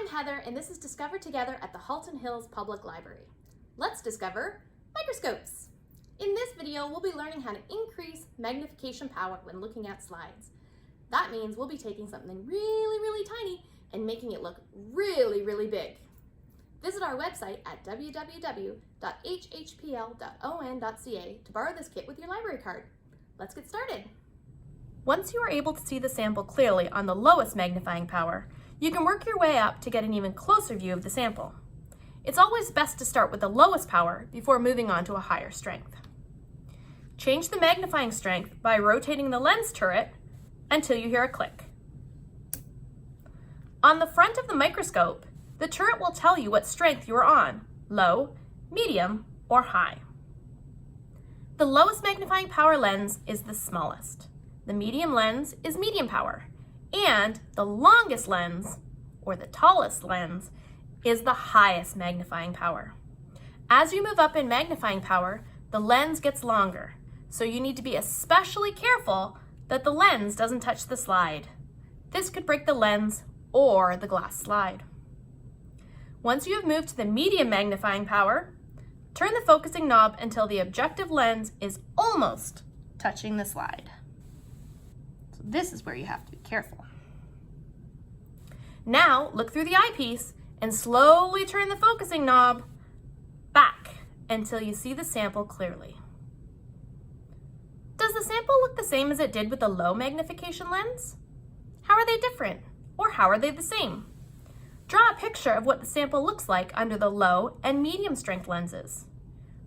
Heather, and this is Discover Together at the Halton Hills Public Library. Let's discover microscopes. In this video, we'll be learning how to increase magnification power when looking at slides. That means we'll be taking something really tiny and making it look really big. Visit our website at www.hhpl.on.ca to borrow this kit with your library card. Let's get started. Once you are able to see the sample clearly on the lowest magnifying power, you can work your way up to get an even closer view of the sample. It's always best to start with the lowest power before moving on to a higher strength. Change the magnifying strength by rotating the lens turret until you hear a click. On the front of the microscope, the turret will tell you what strength you are on, low, medium, or high. The lowest magnifying power lens is the smallest. The medium lens is medium power, and the longest lens, or the tallest lens, is the highest magnifying power. As you move up in magnifying power, the lens gets longer, so you need to be especially careful that the lens doesn't touch the slide. This could break the lens or the glass slide. Once you have moved to the medium magnifying power, turn the focusing knob until the objective lens is almost touching the slide. So this is where you have to be careful. Now look through the eyepiece and slowly turn the focusing knob back until you see the sample clearly. Does the sample look the same as it did with the low magnification lens? How are they different? Or how are they the same? Draw a picture of what the sample looks like under the low and medium strength lenses.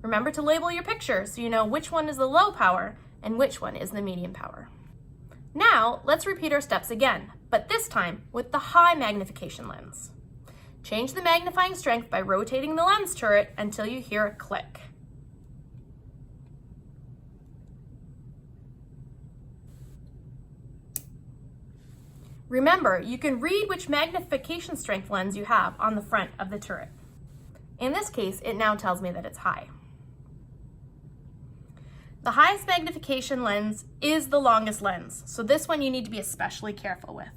Remember to label your picture so you know which one is the low power and which one is the medium power. Now, let's repeat our steps again, but this time with the high magnification lens. Change the magnifying strength by rotating the lens turret until you hear a click. Remember, you can read which magnification strength lens you have on the front of the turret. In this case, it now tells me that it's high. The highest magnification lens is the longest lens, so this one you need to be especially careful with.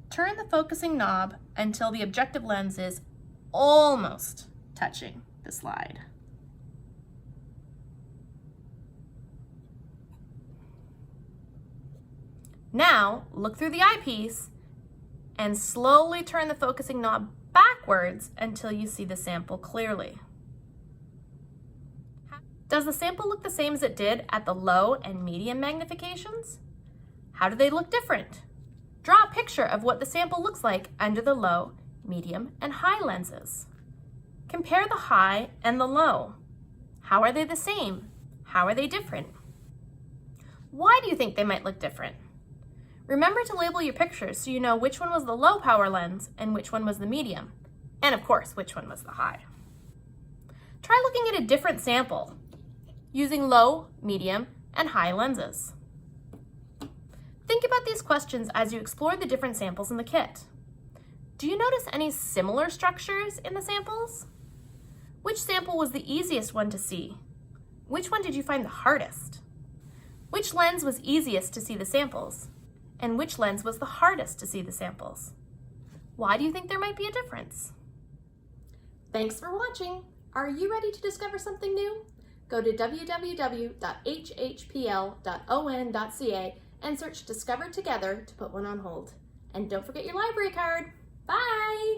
Turn the focusing knob until the objective lens is almost touching the slide. Now, look through the eyepiece and slowly turn the focusing knob backwards until you see the sample clearly. Does the sample look the same as it did at the low and medium magnifications? How do they look different? Draw a picture of what the sample looks like under the low, medium, and high lenses. Compare the high and the low. How are they the same? How are they different? Why do you think they might look different? Remember to label your pictures so you know which one was the low power lens and which one was the medium, and of course, which one was the high. Try looking at a different sample using low, medium, and high lenses. Think about these questions as you explore the different samples in the kit. Do you notice any similar structures in the samples? Which sample was the easiest one to see? Which one did you find the hardest? Which lens was easiest to see the samples? And which lens was the hardest to see the samples? Why do you think there might be a difference? Thanks for watching. Are you ready to discover something new? Go to www.hhpl.on.ca and search Discover Together to put one on hold. And don't forget your library card. Bye!